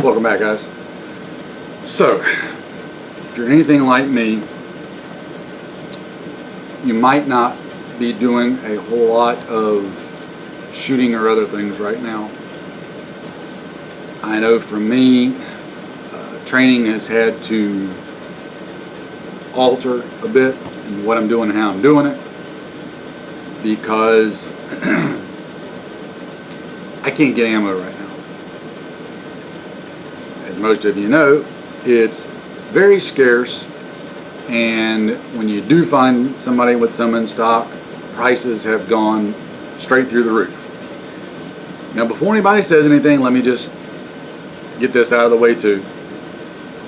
Welcome back, guys. So, if you're anything like me, you might not be doing a whole lot of shooting or other things right now. I know for me, training has had to alter a bit in what I'm doing and how I'm doing it, because I can't get ammo right now. As most of you know, it's very scarce, and when you do find somebody with some in stock, prices have gone straight through the roof. Now, before anybody says anything, let me just get this out of the way too.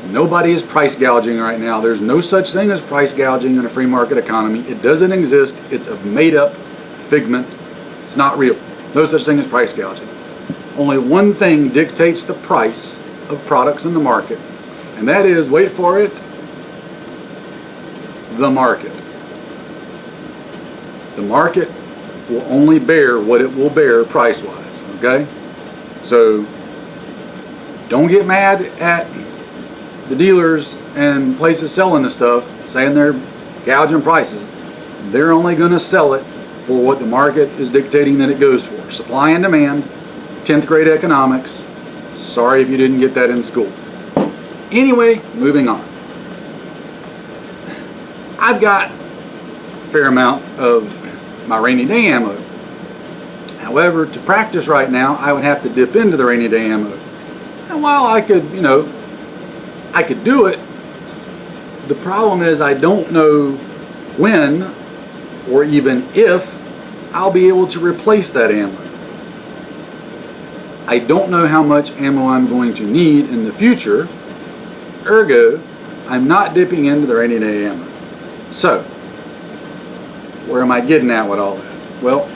Nobody is price gouging right now. There's no such thing as price gouging in a free market economy. It doesn't exist. It's a made-up figment. It's not real. No such thing as price gouging. Only one thing dictates the price of products in the market, and that is, wait for it, the market. The market will only bear what it will bear price-wise, okay? So don't get mad at the dealers and places selling this stuff saying they're gouging prices. They're only going to sell it for what the market is dictating that it goes for. Supply and demand, 10th grade economics. Sorry if you didn't get that in school. Anyway, moving on. I've got a fair amount of my rainy day ammo. However, to practice right now, I would have to dip into the rainy day ammo. And while I could, I could do it, the problem is I don't know when or even if I'll be able to replace that ammo. I don't know how much ammo I'm going to need in the future, ergo, I'm not dipping into the rainy day ammo. So, where am I getting at with all that? Well,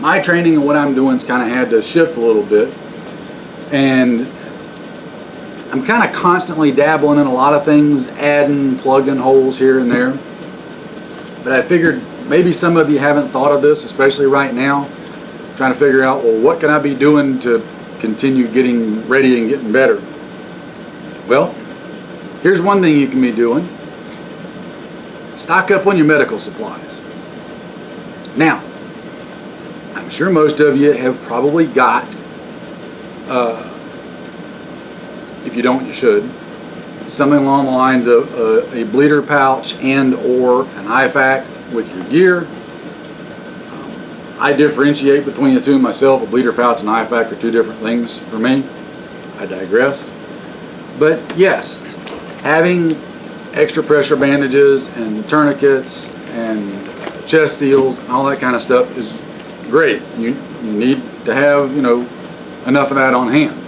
my training and what I'm doing's kind of had to shift a little bit, and I'm kind of constantly dabbling in a lot of things, adding, plugging holes here and there. But I figured maybe some of you haven't thought of this, especially right now, trying to figure out, well, what can I be doing to continue getting ready and getting better? Well, here's one thing you can be doing. Stock up on your medical supplies. Now, I'm sure most of you have probably got, if you don't, you should, something along the lines of a bleeder pouch and or an IFAK with your gear. I differentiate between the two myself. A bleeder pouch and IFAK are two different things for me. I digress. But yes, having extra pressure bandages and tourniquets and chest seals and all that kind of stuff is great. You need to have, enough of that on hand.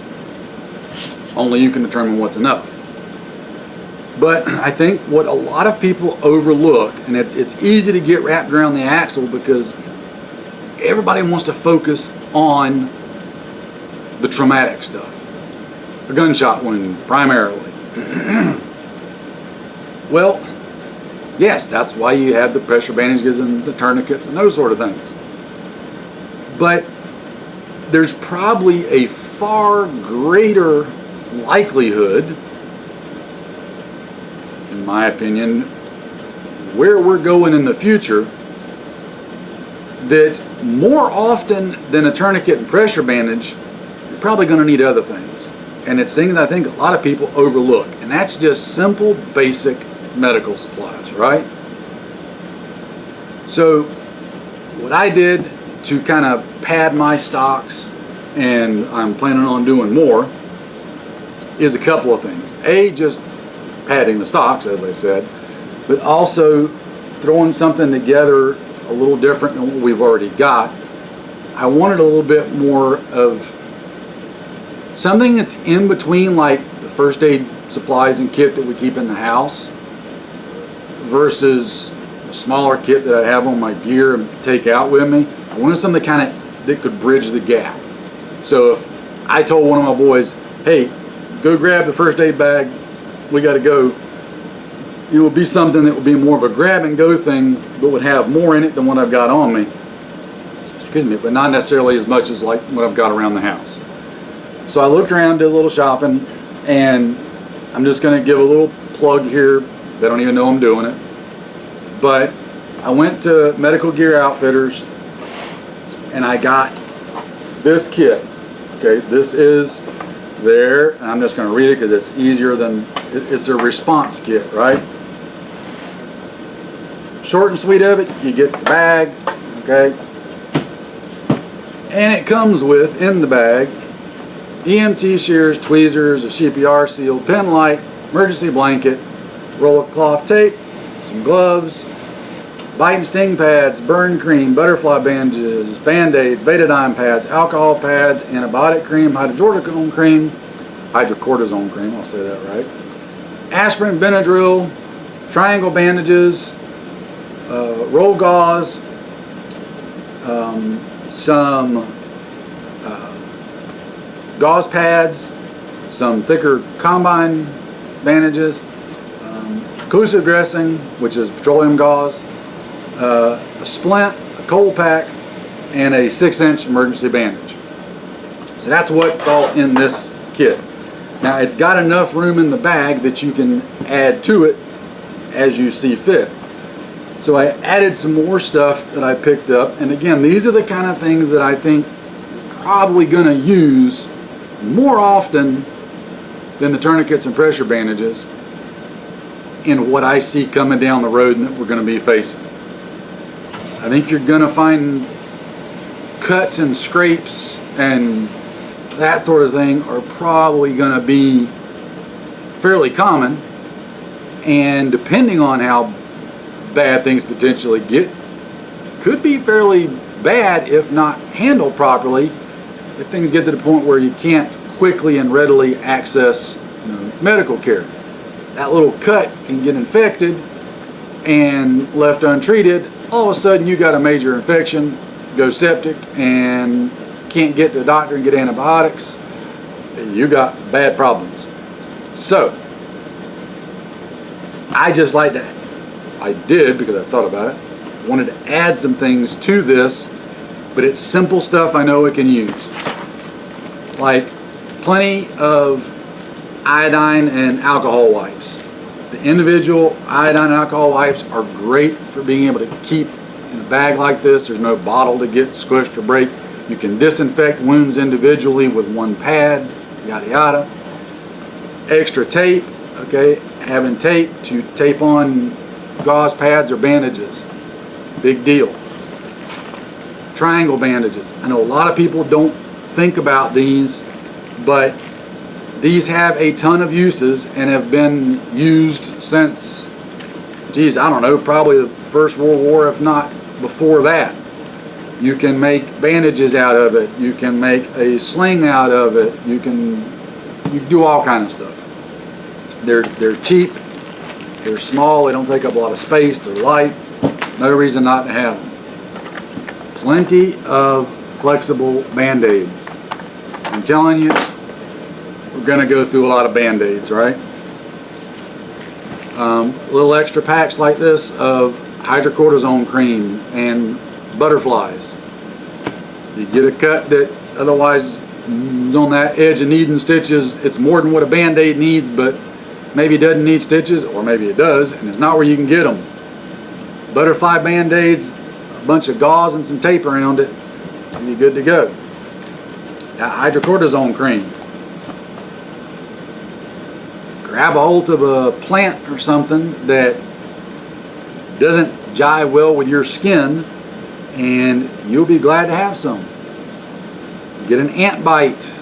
Only you can determine what's enough. But I think what a lot of people overlook, and it's easy to get wrapped around the axle because everybody wants to focus on the traumatic stuff. A gunshot wound primarily. Well, yes, that's why you have the pressure bandages and the tourniquets and those sort of things. But there's probably a far greater likelihood, in my opinion, where we're going in the future, that more often than a tourniquet and pressure bandage, you're probably going to need other things. And it's things I think a lot of people overlook. And that's just simple, basic medical supplies, right? So what I did to kind of pad my stocks, and I'm planning on doing more, is a couple of things. A, just padding the stocks, as I said, but also throwing something together a little different than what we've already got. I wanted a little bit more of something that's in between, like the first aid supplies and kit that we keep in the house versus a smaller kit that I have on my gear and take out with me. I wanted something that could bridge the gap. So if I told one of my boys, hey, go grab the first aid bag, we got to go, it would be something that would be more of a grab and go thing, but would have more in it than what I've got on me. Excuse me, but not necessarily as much as like what I've got around the house. So I looked around, did a little shopping, and I'm just going to give a little plug here. They don't even know I'm doing it. But I went to Medical Gear Outfitters and I got this kit. Okay, this is there, and I'm just going to read it because it's easier than, it's a response kit, right? Short and sweet of it, you get the bag, okay? And it comes with, in the bag, EMT shears, tweezers, a CPR seal, pen light, emergency blanket, roll of cloth tape, some gloves, bite and sting pads, burn cream, butterfly bandages, band-aids, betadine pads, alcohol pads, antibiotic cream, hydrocortisone cream, I'll say that right, aspirin, Benadryl, triangle bandages, roll gauze, some gauze pads, some thicker combine bandages, occlusive dressing, which is petroleum gauze, a splint, a cold pack, and a 6-inch emergency bandage. So that's what's all in this kit. Now it's got enough room in the bag that you can add to it as you see fit. So I added some more stuff that I picked up, and again, these are the kind of things that I think you're probably going to use more often than the tourniquets and pressure bandages in what I see coming down the road and that we're going to be facing. I think you're going to find cuts and scrapes and that sort of thing are probably going to be fairly common, and depending on how bad things potentially get, could be fairly bad if not handled properly, if things get to the point where you can't quickly and readily access, medical care. That little cut can get infected, and left untreated, all of a sudden you got a major infection, go septic, and can't get to the doctor and get antibiotics. You got bad problems. So I just like that. I did, because I thought about it, wanted to add some things to this, but it's simple stuff I know it can use. Like plenty of iodine and alcohol wipes. The individual iodine and alcohol wipes are great for being able to keep in a bag like this. There's no bottle to get squished or break. You can disinfect wounds individually with one pad, yada yada. Extra tape, okay, having tape to tape on gauze pads or bandages, big deal. Triangle bandages. I know a lot of people don't think about these, but these have a ton of uses and have been used since, geez, I don't know, probably the First World War, if not before that. You can make bandages out of it. You can make a sling out of it. You can do all kind of stuff. They're cheap. They're small. They don't take up a lot of space. They're light. No reason not to have them. Plenty of flexible Band-Aids. I'm telling you, we're going to go through a lot of Band-Aids, right? Little extra packs like this of hydrocortisone cream and butterflies. You get a cut that otherwise is on that edge of needing stitches. It's more than what a Band-Aid needs, but maybe it doesn't need stitches, or maybe it does, and it's not where you can get them. Butterfly Band-Aids, a bunch of gauze and some tape around it, and you're good to go. Got hydrocortisone cream. Grab a hold of a plant or something that doesn't jive well with your skin, and you'll be glad to have some. Get an ant bite,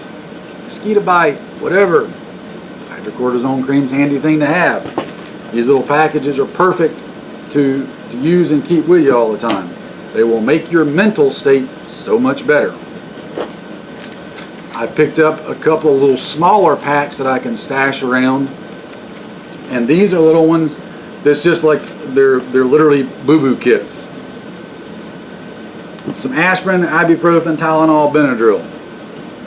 mosquito bite, whatever. Hydrocortisone cream's a handy thing to have. These little packages are perfect to use and keep with you all the time. They will make your mental state so much better. I picked up a couple of little smaller packs that I can stash around, and these are little ones that's just like they're literally boo-boo kits. Some aspirin, ibuprofen, Tylenol, Benadryl,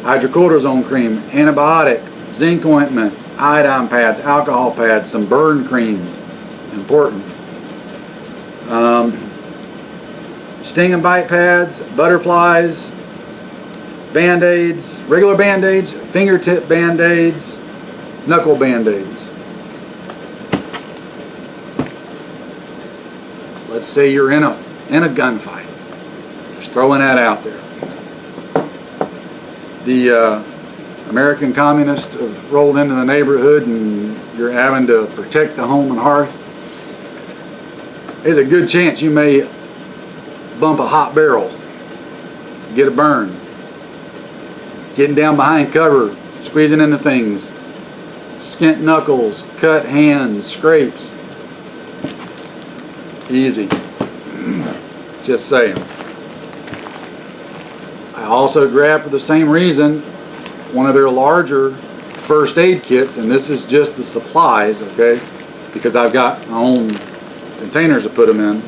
hydrocortisone cream, antibiotic, zinc ointment, iodine pads, alcohol pads, some burn cream, important. Sting and bite pads, butterflies, Band-Aids, regular Band-Aids, fingertip Band-Aids, knuckle Band-Aids. Let's say you're in a gunfight. Just throwing that out there. The American communists have rolled into the neighborhood and you're having to protect the home and hearth. There's a good chance you may bump a hot barrel, get a burn. Getting down behind cover, squeezing into things, skint knuckles, cut hands, scrapes. Easy. Just saying. I also grabbed, for the same reason, one of their larger first aid kits, and this is just the supplies, okay, because I've got my own containers to put them in.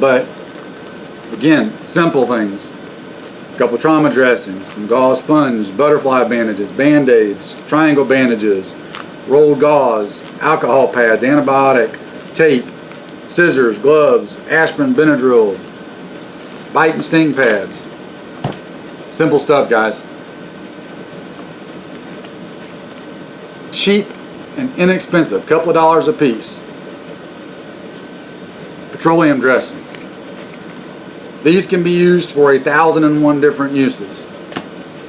But again, simple things. A couple trauma dressings, some gauze sponge, butterfly bandages, Band-Aids, triangle bandages, rolled gauze, alcohol pads, antibiotic, tape, scissors, gloves, aspirin, Benadryl, bite and sting pads. Simple stuff, guys. Cheap and inexpensive, couple of dollars a piece. Petroleum dressing. These can be used for 1,001 different uses,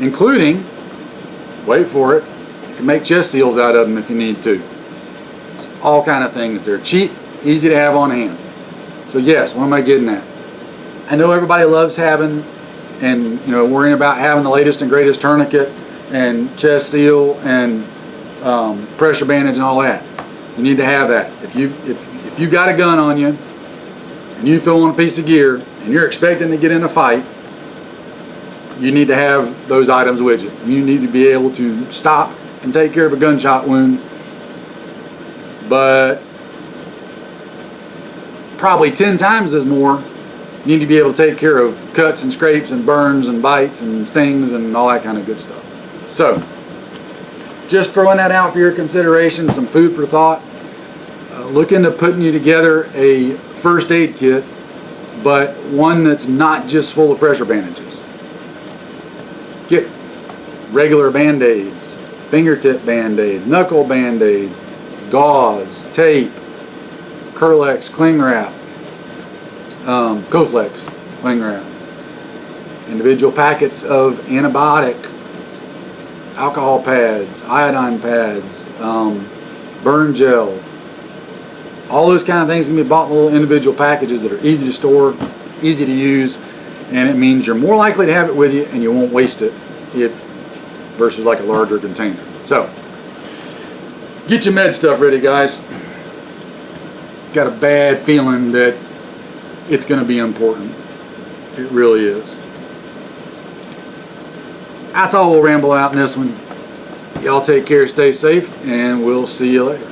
including, wait for it, you can make chest seals out of them if you need to. It's all kind of things. They're cheap, easy to have on hand. So yes, what am I getting at? I know everybody loves having and worrying about having the latest and greatest tourniquet and chest seal and pressure bandage and all that. You need to have that. If you got a gun on you and you throw on a piece of gear and you're expecting to get in a fight, you need to have those items with you. You need to be able to stop and take care of a gunshot wound, but probably 10 times as more, you need to be able to take care of cuts and scrapes and burns and bites and stings and all that kind of good stuff. So, just throwing that out for your consideration, some food for thought. Look into putting you together a first aid kit, but one that's not just full of pressure bandages. Get regular Band-Aids, fingertip Band-Aids, knuckle Band-Aids, gauze, tape, Kerlix cling wrap, Coflex cling wrap, individual packets of antibiotic, alcohol pads, iodine pads, burn gel. All those kind of things can be bought in little individual packages that are easy to store, easy to use, and it means you're more likely to have it with you and you won't waste it versus like a larger container. So, get your med stuff ready, guys. Got a bad feeling that it's going to be important. It really is. That's all we'll ramble out in this one. Y'all take care, stay safe, and we'll see you later.